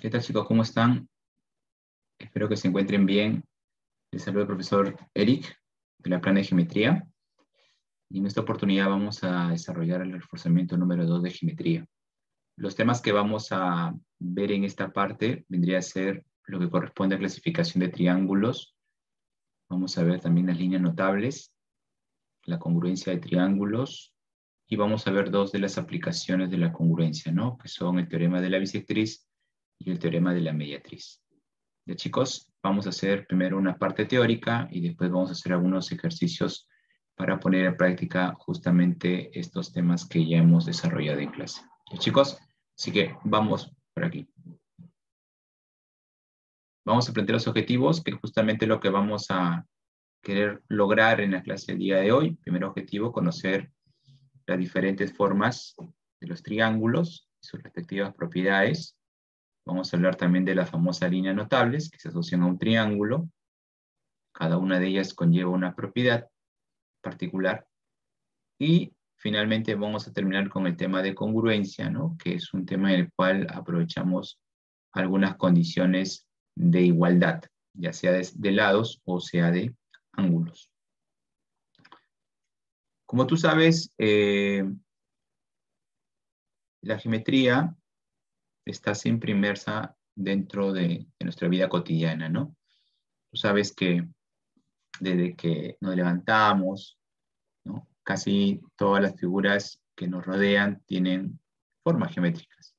¿Qué tal, chicos? ¿Cómo están? Espero que se encuentren bien. Les saluda el profesor Eric de la plana de geometría. Y en esta oportunidad vamos a desarrollar el reforzamiento número 2 de geometría. Los temas que vamos a ver en esta parte vendría a ser lo que corresponde a clasificación de triángulos. Vamos a ver también las líneas notables, la congruencia de triángulos, y vamos a ver dos de las aplicaciones de la congruencia, ¿no? Que son el teorema de la bisectriz y el teorema de la mediatriz. Ya, chicos, vamos a hacer primero una parte teórica y después vamos a hacer algunos ejercicios para poner en práctica justamente estos temas que ya hemos desarrollado en clase. Ya, chicos, así que vamos por aquí. Vamos a plantear los objetivos, que es justamente lo que vamos a querer lograr en la clase del día de hoy. Primer objetivo, conocer las diferentes formas de los triángulos y sus respectivas propiedades. Vamos a hablar también de las famosas líneas notables que se asocian a un triángulo. Cada una de ellas conlleva una propiedad particular. Y finalmente vamos a terminar con el tema de congruencia, ¿no? Que es un tema en el cual aprovechamos algunas condiciones de igualdad, ya sea de lados o sea de ángulos. Como tú sabes, la geometría está siempre inmersa dentro de nuestra vida cotidiana, ¿no? Tú sabes que desde que nos levantamos, ¿no? Casi todas las figuras que nos rodean tienen formas geométricas.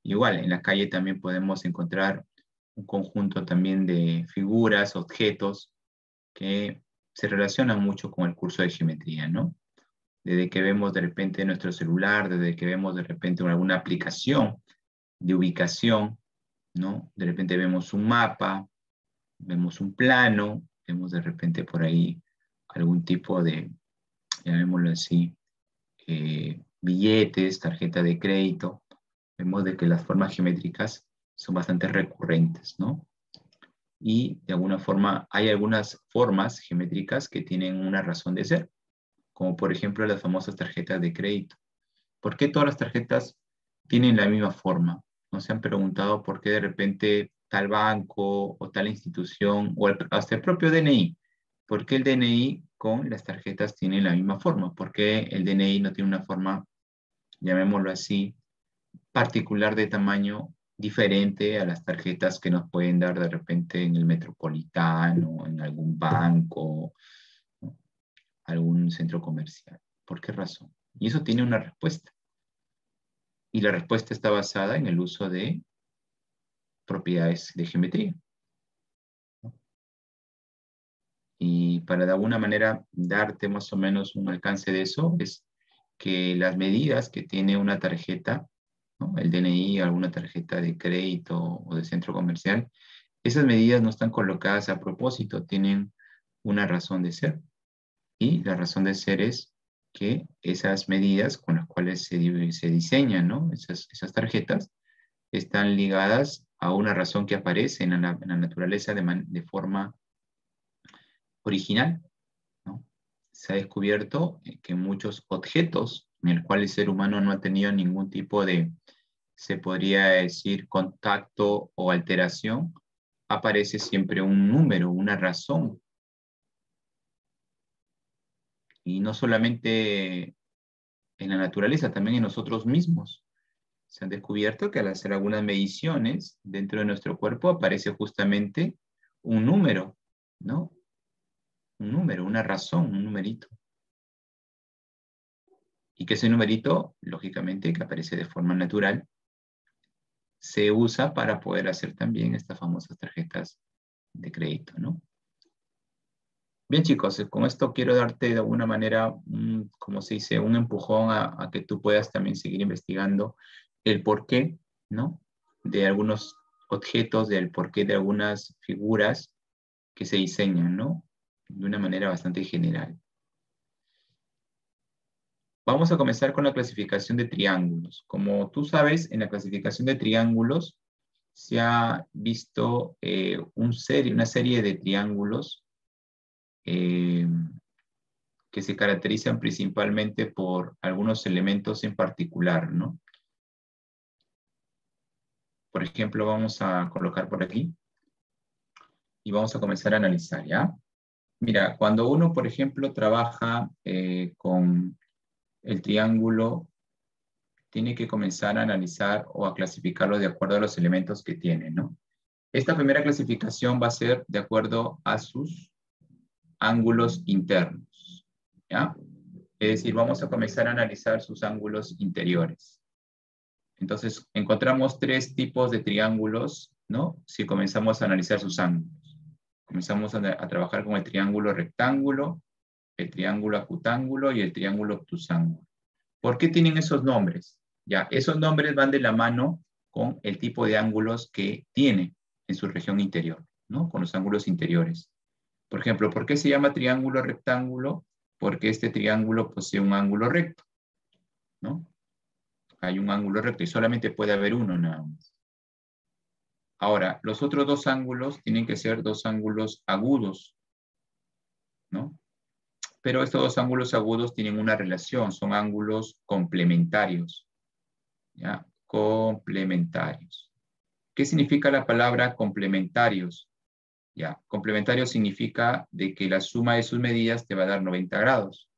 Igual, en la calle también podemos encontrar un conjunto también de figuras, objetos que se relacionan mucho con el curso de geometría, ¿no? Desde que vemos de repente nuestro celular, desde que vemos de repente alguna aplicación de ubicación, ¿no? De repente vemos un mapa, vemos un plano, vemos de repente por ahí algún tipo de, llamémoslo así, billetes, tarjeta de crédito. Vemos de que las formas geométricas son bastante recurrentes, ¿no? Y de alguna forma hay algunas formas geométricas que tienen una razón de ser, como por ejemplo las famosas tarjetas de crédito. ¿Por qué todas las tarjetas tienen la misma forma? ¿No se han preguntado por qué de repente tal banco o tal institución o hasta el propio DNI? ¿Por qué el DNI con las tarjetas tiene la misma forma? ¿Por qué el DNI no tiene una forma, llamémoslo así, particular de tamaño diferente a las tarjetas que nos pueden dar de repente en el Metropolitano, en algún banco, ¿no? Algún centro comercial? ¿Por qué razón? Y eso tiene una respuesta. Y la respuesta está basada en el uso de propiedades de geometría. Y para de alguna manera darte más o menos un alcance de eso, es que las medidas que tiene una tarjeta, ¿no? El DNI, alguna tarjeta de crédito o de centro comercial, esas medidas no están colocadas a propósito, tienen una razón de ser. Y la razón de ser es que esas medidas con las cuales se diseñan, ¿no? Esas tarjetas están ligadas a una razón que aparece en la naturaleza de forma original, ¿no? Se ha descubierto que muchos objetos en el cual el ser humano no ha tenido ningún tipo de, se podría decir, contacto o alteración, aparece siempre un número, una razón. Y no solamente en la naturaleza, también en nosotros mismos. Se han descubierto que al hacer algunas mediciones dentro de nuestro cuerpo aparece justamente un número, ¿no? Un número, una razón, un numerito. Y que ese numerito, lógicamente, que aparece de forma natural, se usa para poder hacer también estas famosas tarjetas de crédito, ¿no? Bien, chicos, con esto quiero darte de alguna manera, como se dice, un empujón a que tú puedas también seguir investigando el porqué, ¿no? De algunos objetos, del porqué de algunas figuras que se diseñan, ¿no? De una manera bastante general. Vamos a comenzar con la clasificación de triángulos. Como tú sabes, en la clasificación de triángulos se ha visto una serie de triángulos eh, que se caracterizan principalmente por algunos elementos en particular, ¿no? Por ejemplo, vamos a colocar por aquí y vamos a comenzar a analizar, ¿ya? Mira, cuando uno, por ejemplo, trabaja con el triángulo, tiene que comenzar a analizar o a clasificarlo de acuerdo a los elementos que tiene, ¿no? Esta primera clasificación va a ser de acuerdo a sus ángulos internos, ¿ya? Es decir, vamos a comenzar a analizar sus ángulos interiores. Entonces, encontramos tres tipos de triángulos, ¿no? Si comenzamos a analizar sus ángulos. Comenzamos a trabajar con el triángulo rectángulo, el triángulo acutángulo y el triángulo obtusángulo. ¿Por qué tienen esos nombres? Ya, esos nombres van de la mano con el tipo de ángulos que tiene en su región interior, ¿no? Con los ángulos interiores. Por ejemplo, ¿por qué se llama triángulo rectángulo? Porque este triángulo posee un ángulo recto, ¿no? Hay un ángulo recto y solamente puede haber uno nada más. Ahora, los otros dos ángulos tienen que ser dos ángulos agudos, ¿no? Pero estos dos ángulos agudos tienen una relación, son ángulos complementarios, ¿ya? Complementarios. ¿Qué significa la palabra complementarios? Ya, complementario significa de que la suma de sus medidas te va a dar 90 grados.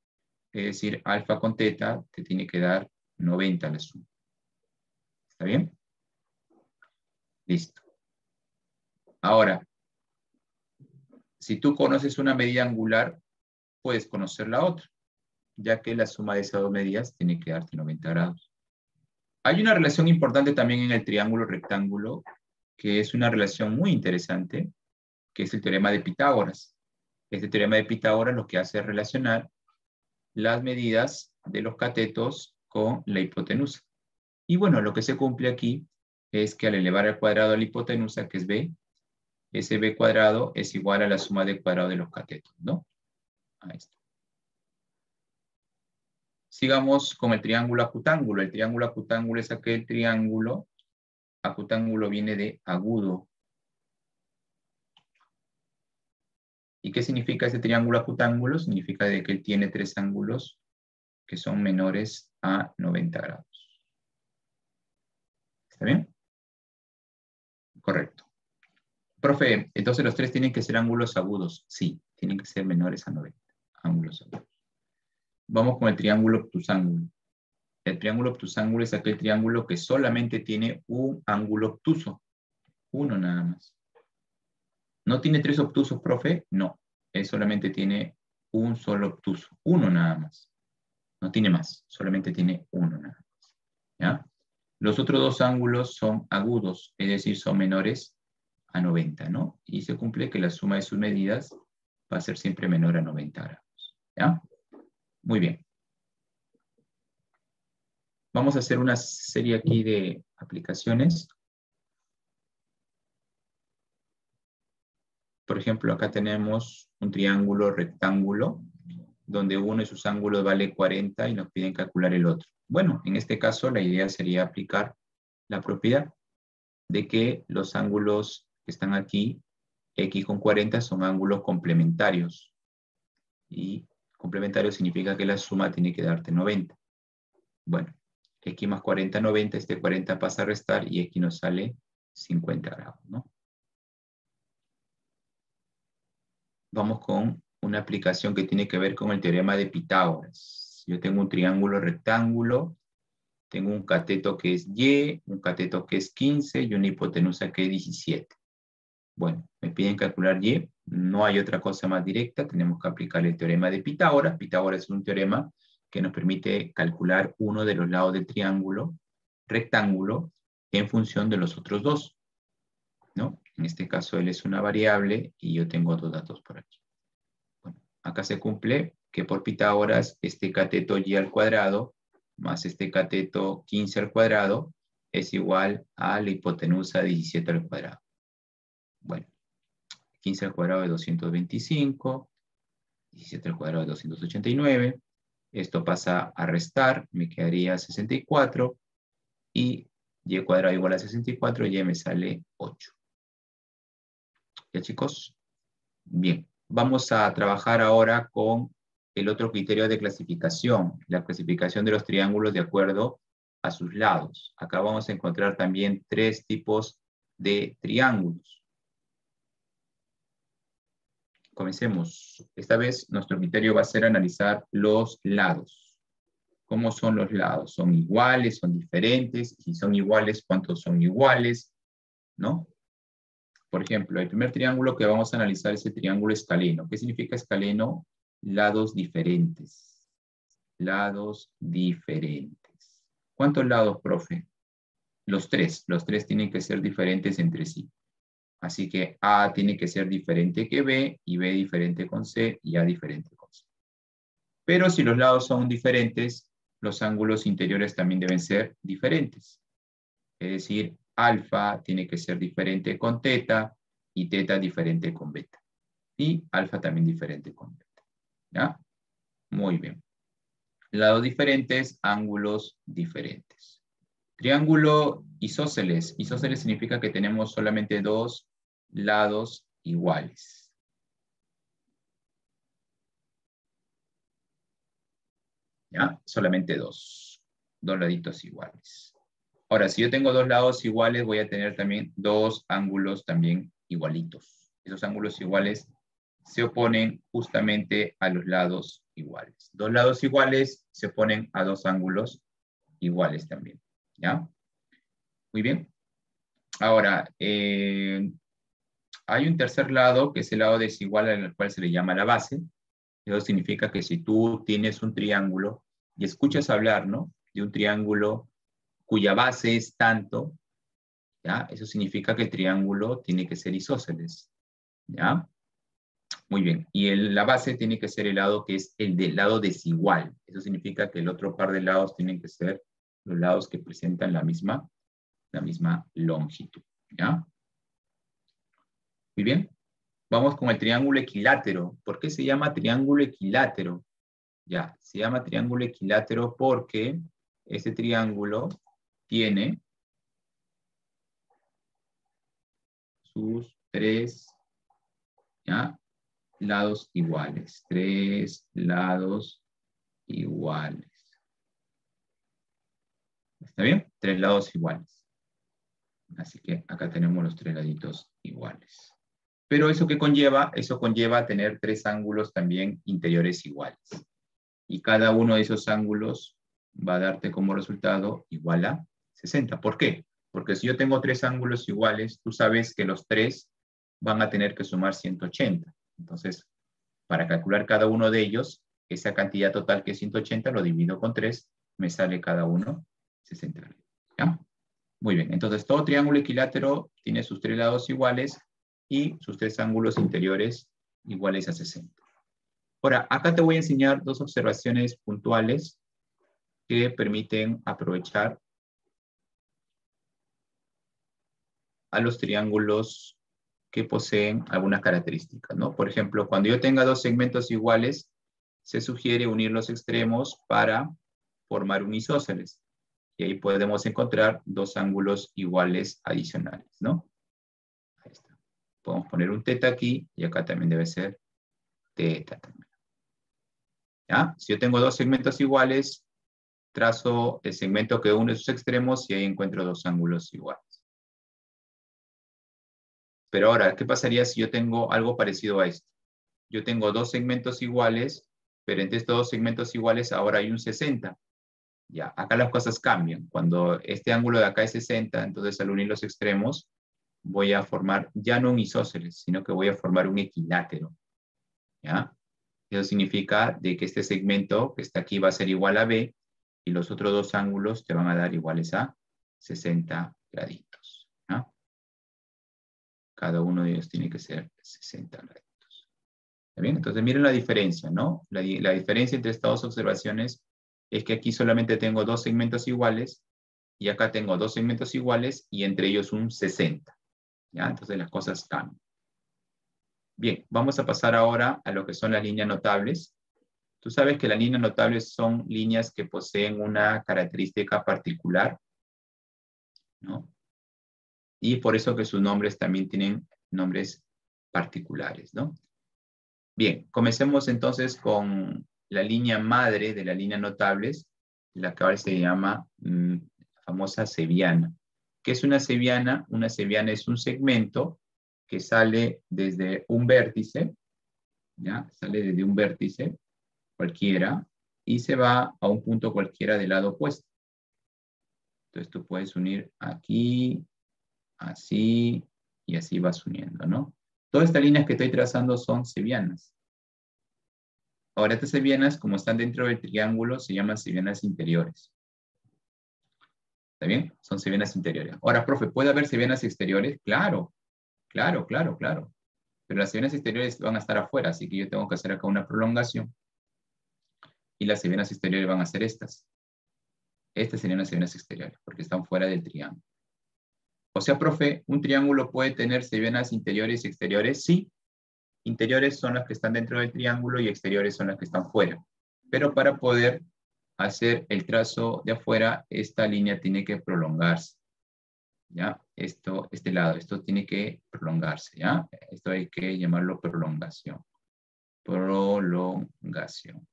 Es decir, alfa con teta te tiene que dar 90 la suma. ¿Está bien? Listo. Ahora, si tú conoces una medida angular, puedes conocer la otra, ya que la suma de esas dos medidas tiene que darte 90 grados. Hay una relación importante también en el triángulo rectángulo, que es una relación muy interesante, que es el teorema de Pitágoras. Este teorema de Pitágoras lo que hace es relacionar las medidas de los catetos con la hipotenusa. Y bueno, lo que se cumple aquí es que al elevar al cuadrado la hipotenusa, que es b, ese b cuadrado es igual a la suma de cuadrado de los catetos, ¿no? Ahí está. Sigamos con el triángulo acutángulo. El triángulo acutángulo es aquel triángulo, acutángulo viene de agudo. ¿Y qué significa ese triángulo acutángulo? Significa de que él tiene tres ángulos que son menores a 90 grados. ¿Está bien? Correcto. Profe, entonces los tres tienen que ser ángulos agudos. Sí, tienen que ser menores a 90. Ángulos agudos. Vamos con el triángulo obtusángulo. El triángulo obtusángulo es aquel triángulo que solamente tiene un ángulo obtuso. Uno nada más. ¿No tiene tres obtusos, profe? No. Él solamente tiene un solo obtuso. Uno nada más. No tiene más. Solamente tiene uno nada más. ¿Ya? Los otros dos ángulos son agudos, es decir, son menores a 90, ¿no? Y se cumple que la suma de sus medidas va a ser siempre menor a 90 grados. ¿Ya? Muy bien. Vamos a hacer una serie aquí de aplicaciones. Por ejemplo, acá tenemos un triángulo rectángulo donde uno de sus ángulos vale 40 y nos piden calcular el otro. Bueno, en este caso la idea sería aplicar la propiedad de que los ángulos que están aquí, x con 40, son ángulos complementarios. Y complementario significa que la suma tiene que darte 90. Bueno, x más 40, 90, este 40 pasa a restar y x nos sale 50 grados, ¿no? Vamos con una aplicación que tiene que ver con el teorema de Pitágoras. Yo tengo un triángulo rectángulo, tengo un cateto que es y, un cateto que es 15 y una hipotenusa que es 17. Bueno, me piden calcular y, no hay otra cosa más directa, tenemos que aplicar el teorema de Pitágoras. Pitágoras es un teorema que nos permite calcular uno de los lados del triángulo rectángulo en función de los otros dos, ¿no? En este caso él es una variable y yo tengo dos datos por aquí. Bueno, acá se cumple que por Pitágoras este cateto y al cuadrado más este cateto 15 al cuadrado es igual a la hipotenusa 17 al cuadrado. Bueno, 15 al cuadrado de 225, 17 al cuadrado de 289. Esto pasa a restar, me quedaría 64 y y cuadrado igual a 64, y me sale 8. ¿Ya, chicos? Bien, vamos a trabajar ahora con el otro criterio de clasificación, la clasificación de los triángulos de acuerdo a sus lados. Acá vamos a encontrar también 3 tipos de triángulos. Comencemos. Esta vez nuestro criterio va a ser analizar los lados. ¿Cómo son los lados? ¿Son iguales? ¿Son diferentes? Si son iguales, ¿cuántos son iguales? ¿No? Por ejemplo, el primer triángulo que vamos a analizar es el triángulo escaleno. ¿Qué significa escaleno? Lados diferentes. Lados diferentes. ¿Cuántos lados, profe? Los 3. Los 3 tienen que ser diferentes entre sí. Así que A tiene que ser diferente que B, y B diferente con C, y A diferente con C. Pero si los lados son diferentes, los ángulos interiores también deben ser diferentes. Es decir, alfa tiene que ser diferente con teta, y teta diferente con beta. Y alfa también diferente con beta. ¿Ya? Muy bien. Lados diferentes, ángulos diferentes. Triángulo isósceles. Isósceles significa que tenemos solamente 2 lados iguales. ¿Ya? Solamente 2. 2 laditos iguales. Ahora, si yo tengo 2 lados iguales, voy a tener también 2 ángulos también igualitos. Esos ángulos iguales se oponen justamente a los lados iguales. 2 lados iguales se oponen a 2 ángulos iguales también. ¿Ya? Muy bien. Ahora, hay un tercer lado, que es el lado desigual, al cual se le llama la base. Eso significa que si tú tienes un triángulo y escuchas hablar, ¿no?, de un triángulo cuya base es tanto, ¿ya? Eso significa que el triángulo tiene que ser isósceles, ¿ya? Muy bien. Y la base tiene que ser el lado que es el del lado desigual. Eso significa que el otro par de lados tienen que ser los lados que presentan la misma longitud, ¿ya? Muy bien. Vamos con el triángulo equilátero. ¿Por qué se llama triángulo equilátero? Ya, se llama triángulo equilátero porque ese triángulo tiene sus 3, ¿ya?, lados iguales. 3 lados iguales. ¿Está bien? 3 lados iguales. Así que acá tenemos los 3 laditos iguales. Pero ¿eso qué conlleva? Eso conlleva tener 3 ángulos también interiores iguales. Y cada uno de esos ángulos va a darte como resultado igual a 60. ¿Por qué? Porque si yo tengo 3 ángulos iguales, tú sabes que los 3 van a tener que sumar 180. Entonces, para calcular cada uno de ellos, esa cantidad total que es 180, lo divido con 3, me sale cada uno 60. ¿Ya? Muy bien, entonces todo triángulo equilátero tiene sus 3 lados iguales y sus 3 ángulos interiores iguales a 60. Ahora, acá te voy a enseñar 2 observaciones puntuales que permiten aprovechar a los triángulos que poseen algunas características, ¿no? Por ejemplo, cuando yo tenga 2 segmentos iguales, se sugiere unir los extremos para formar un isósceles. Y ahí podemos encontrar 2 ángulos iguales adicionales, ¿no? Ahí está. Podemos poner un teta aquí y acá también debe ser teta también. ¿Ya? Si yo tengo 2 segmentos iguales, trazo el segmento que une sus extremos y ahí encuentro 2 ángulos iguales. Pero ahora, ¿qué pasaría si yo tengo algo parecido a esto? Yo tengo 2 segmentos iguales, pero entre estos 2 segmentos iguales ahora hay un 60. Ya, acá las cosas cambian. Cuando este ángulo de acá es 60, entonces al unir los extremos voy a formar ya no un isósceles, sino que voy a formar un equilátero. ¿Ya? Eso significa de que este segmento que está aquí va a ser igual a B y los otros 2 ángulos te van a dar iguales a 60 graditos. ¿Ya? Cada uno de ellos tiene que ser 60 graditos. ¿Está bien? Entonces miren la diferencia, ¿no? La diferencia entre estas 2 observaciones es que aquí solamente tengo 2 segmentos iguales y acá tengo 2 segmentos iguales y entre ellos un 60. ¿Ya? Entonces las cosas cambian. Bien, vamos a pasar ahora a lo que son las líneas notables. Tú sabes que las líneas notables son líneas que poseen una característica particular, ¿no? Y por eso que sus nombres también tienen nombres particulares, ¿no? Bien, comencemos entonces con la línea madre de las líneas notables, la que ahora se llama famosa ceviana. ¿Qué es una ceviana? Una ceviana es un segmento que sale desde un vértice, ¿ya? Sale desde un vértice cualquiera y se va a un punto cualquiera del lado opuesto. Entonces tú puedes unir aquí, así, y así vas uniendo, ¿no? Todas estas líneas que estoy trazando son cevianas. Ahora, estas cevianas, como están dentro del triángulo, se llaman cevianas interiores. ¿Está bien? Son cevianas interiores. Ahora, profe, ¿puede haber cevianas exteriores? Claro, claro, claro, claro. Pero las cevianas exteriores van a estar afuera, así que yo tengo que hacer acá una prolongación. Y las cevianas exteriores van a ser estas. Estas serían las cevianas exteriores, porque están fuera del triángulo. O sea, profe, ¿un triángulo puede tener cevianas interiores y exteriores? Sí. Interiores son las que están dentro del triángulo y exteriores son las que están fuera. Pero para poder hacer el trazo de afuera, esta línea tiene que prolongarse. ¿Ya? Este lado, esto tiene que prolongarse, ¿ya? Esto hay que llamarlo prolongación. Prolongación.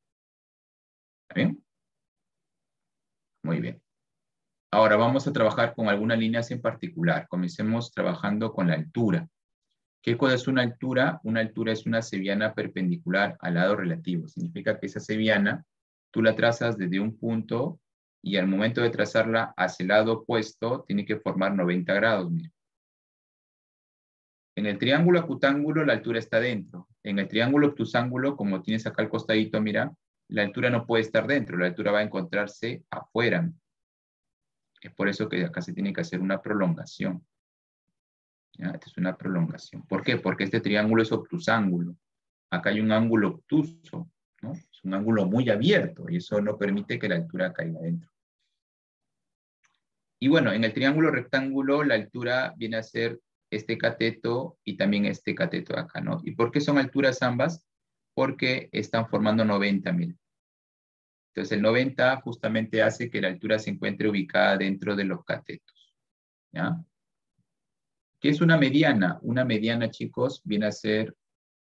¿Está bien? Muy bien. Ahora vamos a trabajar con algunas líneas en particular. Comencemos trabajando con la altura. ¿Qué cosa es una altura? Una altura es una ceviana perpendicular al lado relativo. Significa que esa ceviana tú la trazas desde un punto y al momento de trazarla hacia el lado opuesto tiene que formar 90 grados. Mira. En el triángulo acutángulo la altura está dentro. En el triángulo obtusángulo, como tienes acá al costadito, mira, la altura no puede estar dentro. La altura va a encontrarse afuera. Es por eso que acá se tiene que hacer una prolongación. ¿Ya? Esta es una prolongación. ¿Por qué? Porque este triángulo es obtusángulo. Acá hay un ángulo obtuso, ¿no? Es un ángulo muy abierto y eso no permite que la altura caiga dentro. Y bueno, en el triángulo rectángulo la altura viene a ser este cateto y también este cateto de acá, ¿no? ¿Y por qué son alturas ambas? Porque están formando 90, mira. Entonces el 90 justamente hace que la altura se encuentre ubicada dentro de los catetos, ¿ya? ¿Qué es una mediana? Una mediana, chicos, viene a ser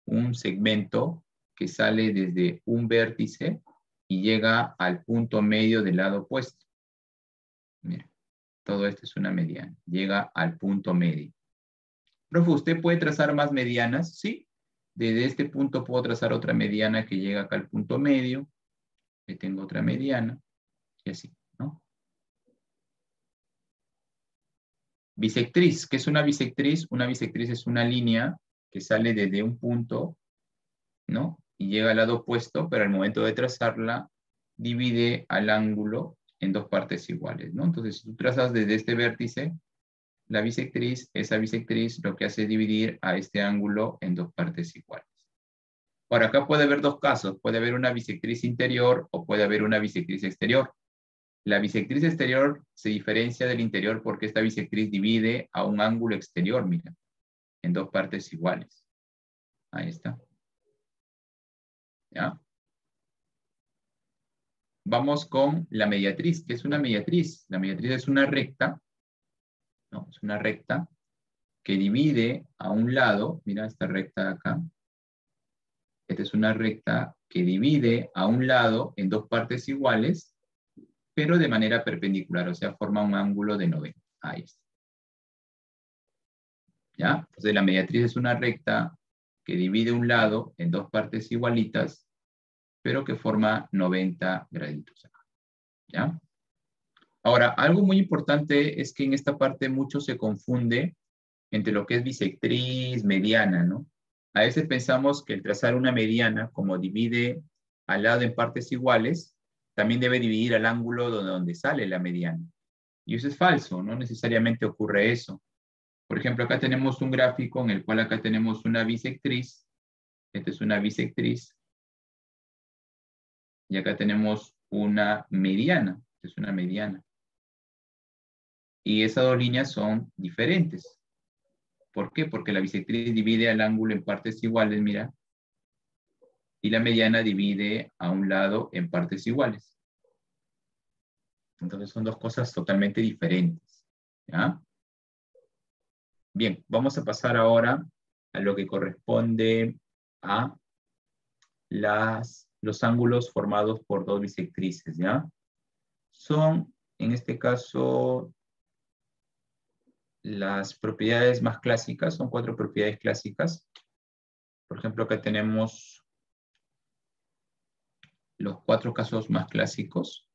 un segmento que sale desde un vértice y llega al punto medio del lado opuesto. Mira, todo esto es una mediana. Llega al punto medio. Profe, ¿usted puede trazar más medianas? Sí. Desde este punto puedo trazar otra mediana que llega acá al punto medio. Aquí tengo otra mediana. Y así, ¿no? Bisectriz. ¿Qué es una bisectriz? Una bisectriz es una línea que sale desde un punto, ¿no? Y llega al lado opuesto, pero al momento de trazarla, divide al ángulo en dos partes iguales, ¿no? Entonces, si tú trazas desde este vértice, la bisectriz, esa bisectriz lo que hace es dividir a este ángulo en dos partes iguales. Ahora, acá puede haber dos casos. Puede haber una bisectriz interior o puede haber una bisectriz exterior. La bisectriz exterior se diferencia del interior porque esta bisectriz divide a un ángulo exterior, mira, en dos partes iguales. Ahí está. ¿Ya? Vamos con la mediatriz. ¿Qué es una mediatriz? La mediatriz es una recta, ¿no? Es una recta que divide a un lado, mira esta recta de acá. Esta es una recta que divide a un lado en dos partes iguales, pero de manera perpendicular, o sea, forma un ángulo de 90. Ahí está. ¿Ya? Entonces la mediatriz es una recta que divide un lado en dos partes igualitas, pero que forma 90 graditos acá. ¿Ya? Ahora, algo muy importante es que en esta parte mucho se confunde entre lo que es bisectriz, mediana, ¿no? A veces pensamos que el trazar una mediana, como divide al lado en partes iguales, también debe dividir al ángulo donde sale la mediana. Y eso es falso, no necesariamente ocurre eso. Por ejemplo, acá tenemos un gráfico en el cual acá tenemos una bisectriz. Esta es una bisectriz. Y acá tenemos una mediana. Esta es una mediana. Y esas dos líneas son diferentes. ¿Por qué? Porque la bisectriz divide al ángulo en partes iguales, mira. Y la mediana divide a un lado en partes iguales. Entonces son dos cosas totalmente diferentes. ¿Ya? Bien, vamos a pasar ahora a lo que corresponde a los ángulos formados por dos bisectrices, ¿ya? Son en este caso, las propiedades más clásicas, son 4 propiedades clásicas. Por ejemplo, acá tenemos los 4 casos más clásicos.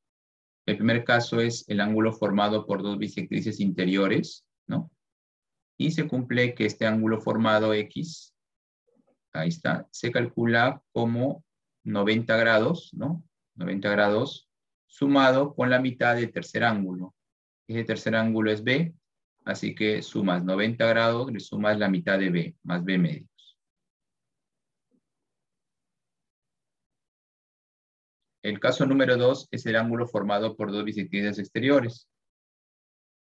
El primer caso es el ángulo formado por 2 bisectrices interiores, ¿no? Y se cumple que este ángulo formado X, ahí está, se calcula como 90 grados, ¿no? 90 grados sumado con la mitad del tercer ángulo. Ese tercer ángulo es B, así que sumas 90 grados, le sumas la mitad de B, más B medios. El caso número 2 es el ángulo formado por 2 bisectrices exteriores.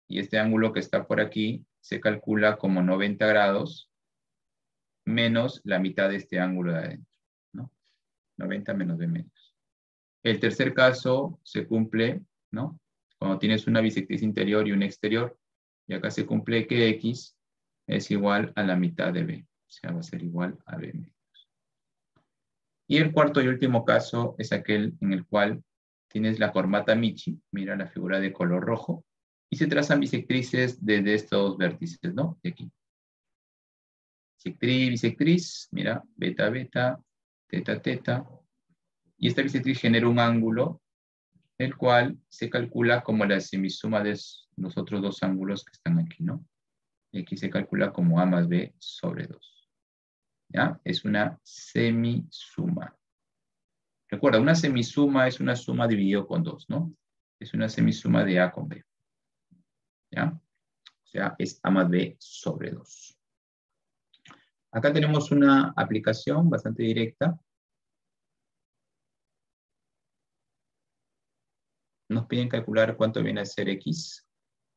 Y este ángulo que está por aquí se calcula como 90 grados menos la mitad de este ángulo de adentro, ¿no? 90 menos B medios. El tercer caso se cumple, ¿no? Cuando tienes una bisectriz interior y una exterior, y acá se cumple que X es igual a la mitad de B, o sea, va a ser igual a B medios. Y el cuarto y último caso es aquel en el cual tienes la formata Michi, mira la figura de color rojo, y se trazan bisectrices desde estos vértices, ¿no? De aquí. Bisectriz, bisectriz, mira, beta, beta, teta, teta. Y esta bisectriz genera un ángulo, el cual se calcula como la semisuma de los otros 2 ángulos que están aquí, ¿no? Y aquí se calcula como A más B sobre 2. ¿Ya? Es una semisuma. Recuerda, una semisuma es una suma dividido con 2, ¿no? Es una semisuma de A con B. ¿Ya? O sea, es A más B sobre 2. Acá tenemos una aplicación bastante directa. Nos piden calcular cuánto viene a ser X.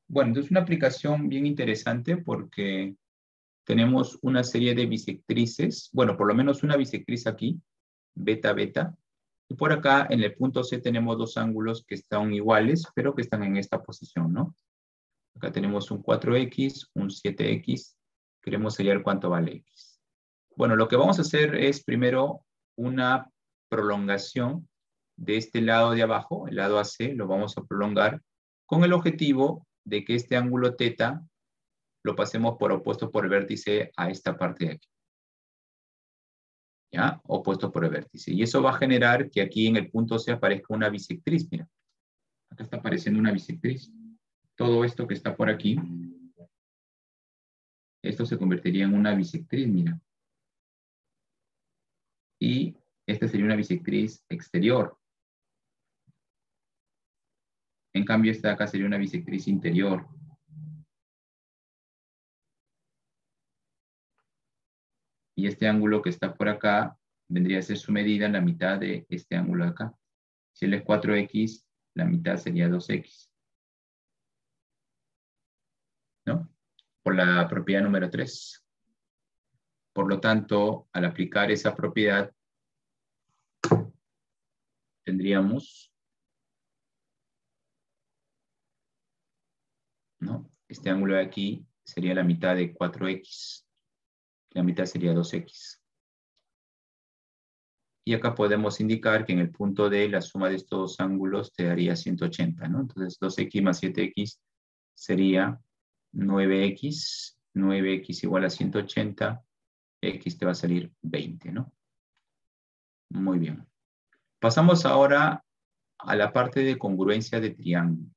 Bueno, entonces una aplicación bien interesante porque tenemos una serie de bisectrices. Bueno, por lo menos una bisectriz aquí, beta, beta. Y por acá, en el punto C, tenemos 2 ángulos que están iguales, pero que están en esta posición, ¿no? Acá tenemos un 4X, un 7X. Queremos hallar cuánto vale X. Bueno, lo que vamos a hacer es primero una prolongación de este lado de abajo, el lado AC, lo vamos a prolongar con el objetivo de que este ángulo θ lo pasemos por opuesto por el vértice a esta parte de aquí. ¿Ya? Opuesto por el vértice. Y eso va a generar que aquí en el punto C aparezca una bisectriz. Mira, acá está apareciendo una bisectriz. Todo esto que está por aquí, esto se convertiría en una bisectriz, mira. Y esta sería una bisectriz exterior. En cambio, esta de acá sería una bisectriz interior. Y este ángulo que está por acá vendría a ser su medida en la mitad de este ángulo de acá. Si él es 4X, la mitad sería 2X. ¿No? Por la propiedad número 3. Por lo tanto, al aplicar esa propiedad, tendríamos, ¿no? Este ángulo de aquí sería la mitad de 4X. La mitad sería 2X. Y acá podemos indicar que en el punto D la suma de estos 2 ángulos te daría 180, ¿no? Entonces 2X más 7X sería 9X. 9X igual a 180. X te va a salir 20, ¿no? Muy bien. Pasamos ahora a la parte de congruencia de triángulos.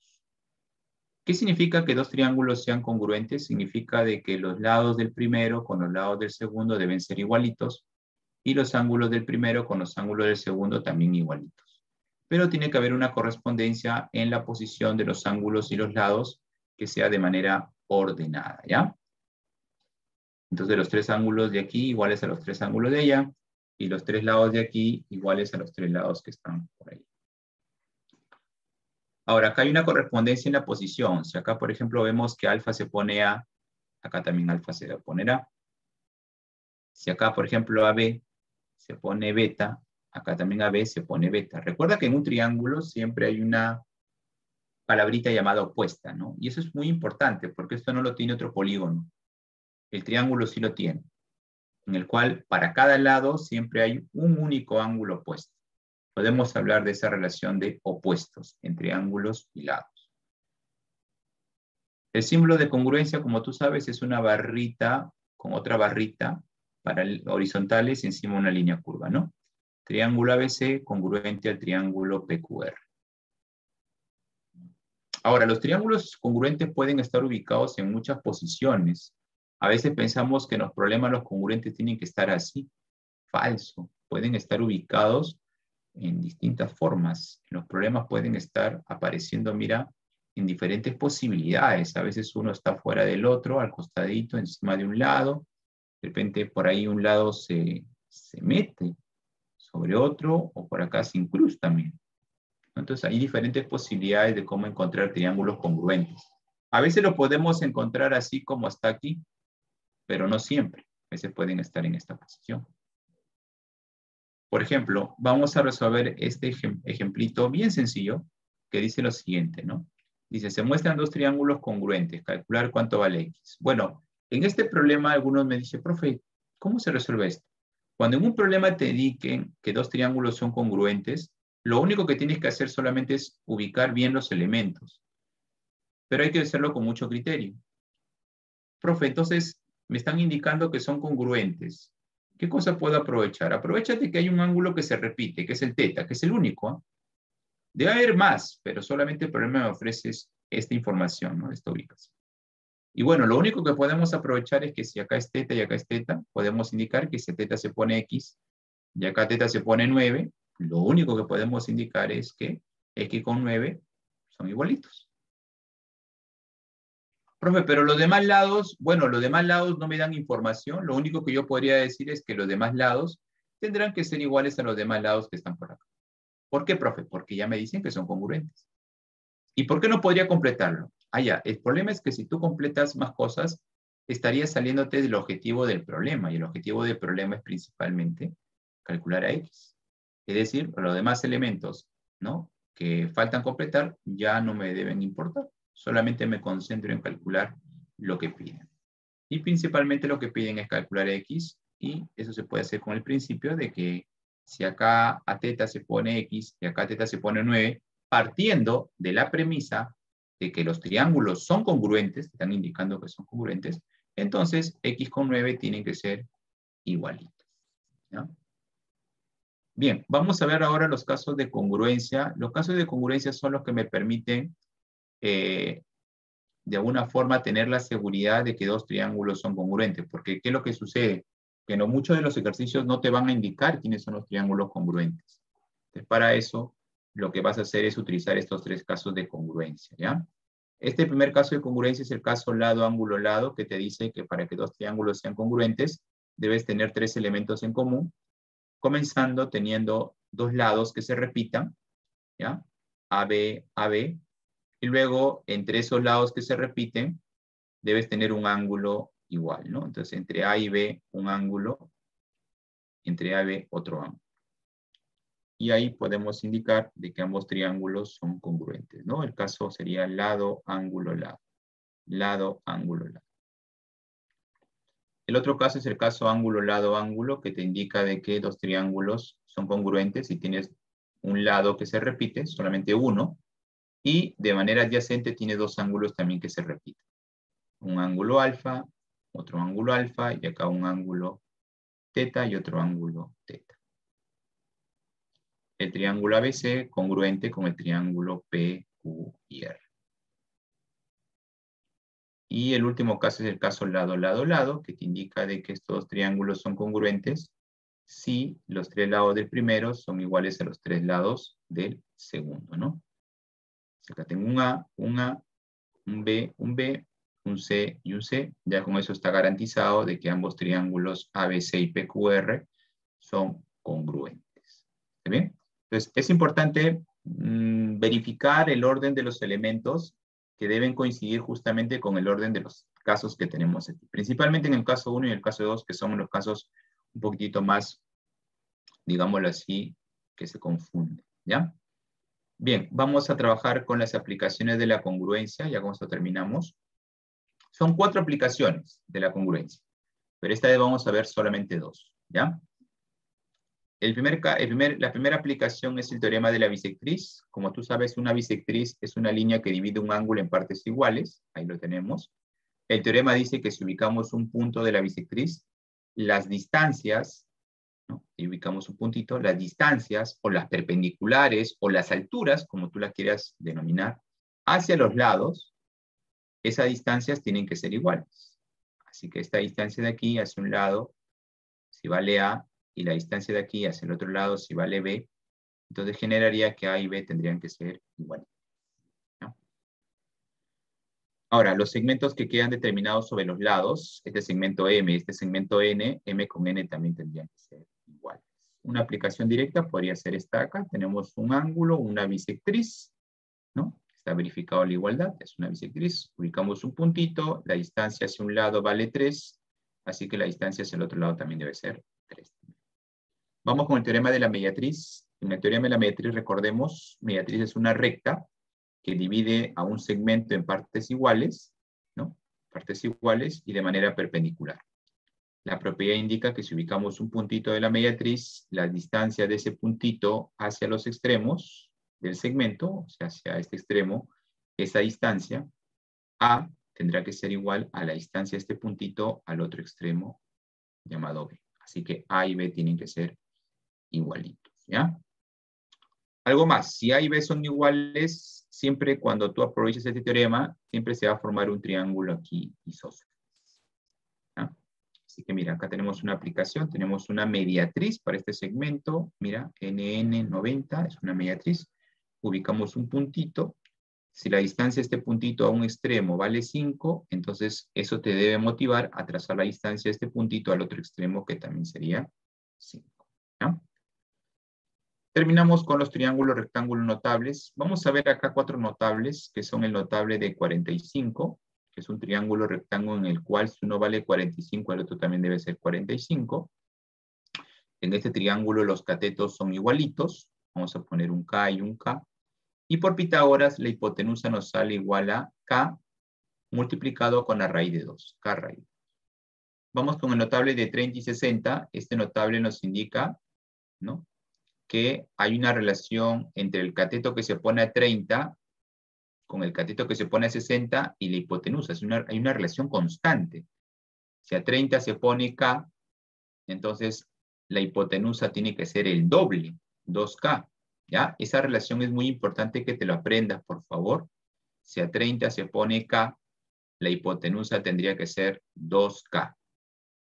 ¿Qué significa que 2 triángulos sean congruentes? Significa de que los lados del primero con los lados del segundo deben ser igualitos y los ángulos del primero con los ángulos del segundo también igualitos. Pero tiene que haber una correspondencia en la posición de los ángulos y los lados que sea de manera ordenada, ¿ya? Entonces los 3 ángulos de aquí iguales a los 3 ángulos de allá y los 3 lados de aquí iguales a los 3 lados que están por ahí. Ahora, acá hay una correspondencia en la posición. Si acá, por ejemplo, vemos que alfa se pone A, acá también alfa se va a poner A. Si acá, por ejemplo, AB se pone beta, acá también AB se pone beta. Recuerda que en un triángulo siempre hay una palabrita llamada opuesta, ¿no? Y eso es muy importante porque esto no lo tiene otro polígono. El triángulo sí lo tiene, en el cual para cada lado siempre hay un único ángulo opuesto. Podemos hablar de esa relación de opuestos entre ángulos y lados. El símbolo de congruencia, como tú sabes, es una barrita con otra barrita horizontales y encima una línea curva, ¿no? Triángulo ABC congruente al triángulo PQR. Ahora, los triángulos congruentes pueden estar ubicados en muchas posiciones. A veces pensamos que en los problemas los congruentes tienen que estar así. Falso. Pueden estar ubicados en distintas formas. Los problemas pueden estar apareciendo, mira, en diferentes posibilidades. A veces uno está fuera del otro, al costadito, encima de un lado. De repente por ahí un lado se mete sobre otro o por acá se incrusta también. Entonces hay diferentes posibilidades de cómo encontrar triángulos congruentes. A veces lo podemos encontrar así como está aquí, pero no siempre. A veces pueden estar en esta posición. Por ejemplo, vamos a resolver este ejemplito bien sencillo que dice lo siguiente, ¿no? Dice, se muestran dos triángulos congruentes, calcular cuánto vale X. Bueno, en este problema algunos me dicen, profe, ¿cómo se resuelve esto? Cuando en un problema te indiquen que dos triángulos son congruentes, lo único que tienes que hacer solamente es ubicar bien los elementos. Pero hay que hacerlo con mucho criterio. Profe, entonces me están indicando que son congruentes. ¿Qué cosa puedo aprovechar? Aprovechate que hay un ángulo que se repite, que es el teta, que es el único, ¿eh? Debe haber más, pero solamente el problema me ofrece esta información, ¿no? Esta ubicación. Y bueno, lo único que podemos aprovechar es que si acá es teta y acá es teta, podemos indicar que si teta se pone X y acá teta se pone 9, lo único que podemos indicar es que X con 9 son igualitos. Profe, pero los demás lados, bueno, los demás lados no me dan información. Lo único que yo podría decir es que los demás lados tendrán que ser iguales a los demás lados que están por acá. ¿Por qué, profe? Porque ya me dicen que son congruentes. ¿Y por qué no podría completarlo? Ah, ya, el problema es que si tú completas más cosas, estarías saliéndote del objetivo del problema. Y el objetivo del problema es principalmente calcular a X. Es decir, los demás elementos, ¿no?, que faltan completar ya no me deben importar. Solamente me concentro en calcular lo que piden. Y principalmente lo que piden es calcular X, y eso se puede hacer con el principio de que si acá a teta se pone X y acá a teta se pone 9, partiendo de la premisa de que los triángulos son congruentes, están indicando que son congruentes, entonces X con 9 tienen que ser igualitos, ¿ya? Bien, vamos a ver ahora los casos de congruencia. Los casos de congruencia son los que me permiten de alguna forma tener la seguridad de que dos triángulos son congruentes, porque ¿qué es lo que sucede? Que no muchos de los ejercicios no te van a indicar quiénes son los triángulos congruentes. Entonces, para eso, lo que vas a hacer es utilizar estos tres casos de congruencia, ¿ya? Este primer caso de congruencia es el caso lado, ángulo, lado, que te dice que para que dos triángulos sean congruentes, debes tener tres elementos en común, comenzando teniendo dos lados que se repitan, ¿ya? AB, AB, y luego entre esos lados que se repiten, debes tener un ángulo igual, ¿no? Entonces, entre A y B, un ángulo, entre A y B, otro ángulo. Y ahí podemos indicar de que ambos triángulos son congruentes, ¿no? El caso sería lado, ángulo, lado. Lado, ángulo, lado. El otro caso es el caso ángulo, lado, ángulo, que te indica de que dos triángulos son congruentes si tienes un lado que se repite, solamente uno, y de manera adyacente tiene dos ángulos también que se repiten. Un ángulo alfa, otro ángulo alfa, y acá un ángulo teta y otro ángulo teta. El triángulo ABC congruente con el triángulo PQ y R. Y el último caso es el caso lado, lado, lado, que te indica de que estos triángulos son congruentes si los tres lados del primero son iguales a los tres lados del segundo, ¿no? Acá tengo un A, un B, un C y un C. Ya con eso está garantizado de que ambos triángulos ABC y PQR son congruentes. ¿Está bien? Entonces, es importante verificar el orden de los elementos que deben coincidir justamente con el orden de los casos que tenemos aquí. Principalmente en el caso 1 y el caso 2, que son los casos un poquitito más, digámoslo así, que se confunden, ¿ya? Bien, vamos a trabajar con las aplicaciones de la congruencia, ya con esto terminamos. Son 4 aplicaciones de la congruencia, pero esta vez vamos a ver solamente 2, ¿ya? La primera aplicación es el teorema de la bisectriz. Como tú sabes, una bisectriz es una línea que divide un ángulo en partes iguales. Ahí lo tenemos. El teorema dice que si ubicamos un punto de la bisectriz, las distancias, ¿no? Si ubicamos un puntito, las distancias o las perpendiculares o las alturas, como tú las quieras denominar, hacia los lados, esas distancias tienen que ser iguales. Así que esta distancia de aquí hacia un lado, si vale A, y la distancia de aquí hacia el otro lado, si vale B, entonces generaría que A y B tendrían que ser iguales, ¿no? Ahora, los segmentos que quedan determinados sobre los lados, este segmento M, este segmento N, M con N también tendrían que ser iguales. Una aplicación directa podría ser esta acá. Tenemos un ángulo, una bisectriz, ¿no? Está verificado la igualdad, es una bisectriz. Ubicamos un puntito, la distancia hacia un lado vale 3, así que la distancia hacia el otro lado también debe ser 3. Vamos con el teorema de la mediatriz. En el teorema de la mediatriz, recordemos, mediatriz es una recta que divide a un segmento en partes iguales, ¿no? Partes iguales y de manera perpendicular. La propiedad indica que si ubicamos un puntito de la mediatriz, la distancia de ese puntito hacia los extremos del segmento, o sea, hacia este extremo, esa distancia, A, tendrá que ser igual a la distancia de este puntito al otro extremo llamado B. Así que A y B tienen que ser igualitos, ¿ya? Algo más, si A y B son iguales, siempre cuando tú aproveches este teorema, siempre se va a formar un triángulo aquí isósceles, ¿ya? Así que mira, acá tenemos una aplicación, tenemos una mediatriz para este segmento, mira, NN90 es una mediatriz, ubicamos un puntito, si la distancia de este puntito a un extremo vale 5, entonces eso te debe motivar a trazar la distancia de este puntito al otro extremo, que también sería 5, ¿ya? Terminamos con los triángulos rectángulos notables. Vamos a ver acá 4 notables, que son el notable de 45, que es un triángulo rectángulo en el cual si uno vale 45, el otro también debe ser 45. En este triángulo los catetos son igualitos. Vamos a poner un K y un K. Y por Pitágoras, la hipotenusa nos sale igual a K multiplicado con la raíz de 2, K raíz de 2. Vamos con el notable de 30 y 60. Este notable nos indica, ¿no?, que hay una relación entre el cateto que se pone a 30 con el cateto que se pone a 60 y la hipotenusa. Hay una relación constante. Si a 30 se pone K, entonces la hipotenusa tiene que ser el doble, 2K. ¿Ya? Esa relación es muy importante que te lo aprendas, por favor. Si a 30 se pone K, la hipotenusa tendría que ser 2K.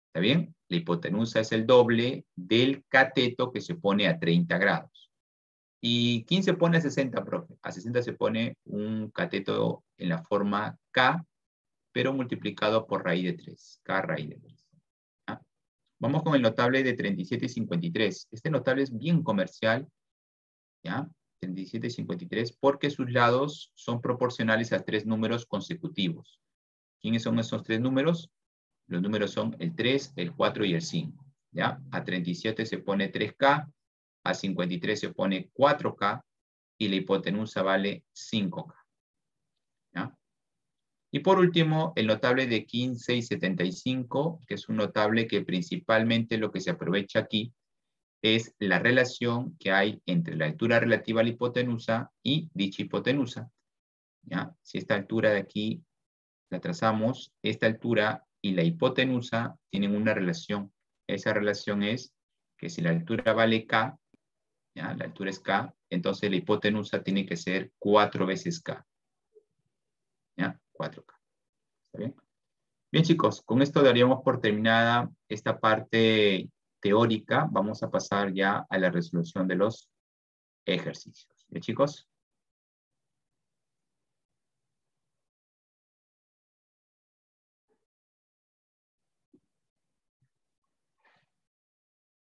¿Está bien? La hipotenusa es el doble del cateto que se pone a 30 grados. ¿Y quién se pone a 60, profe? A 60 se pone un cateto en la forma K, pero multiplicado por raíz de 3. K raíz de 3. ¿Ah? Vamos con el notable de 37 y 53. Este notable es bien comercial, ¿ya? 37 y 53, porque sus lados son proporcionales a 3 números consecutivos. ¿Quiénes son esos 3 números? Los números son el 3, el 4 y el 5. ¿Ya? A 37 se pone 3K, a 53 se pone 4K y la hipotenusa vale 5K. ¿Ya? Y por último, el notable de 15 y 75, que es un notable que principalmente lo que se aprovecha aquí es la relación que hay entre la altura relativa a la hipotenusa y dicha hipotenusa. ¿Ya? Si esta altura de aquí la trazamos, esta altura y la hipotenusa tienen una relación. Esa relación es que si la altura vale K, ¿ya? La altura es K, entonces la hipotenusa tiene que ser 4 veces K. ¿Ya? 4K. ¿Está bien? Bien, chicos, con esto daríamos por terminada esta parte teórica. Vamos a pasar ya a la resolución de los ejercicios. ¿Bien, chicos?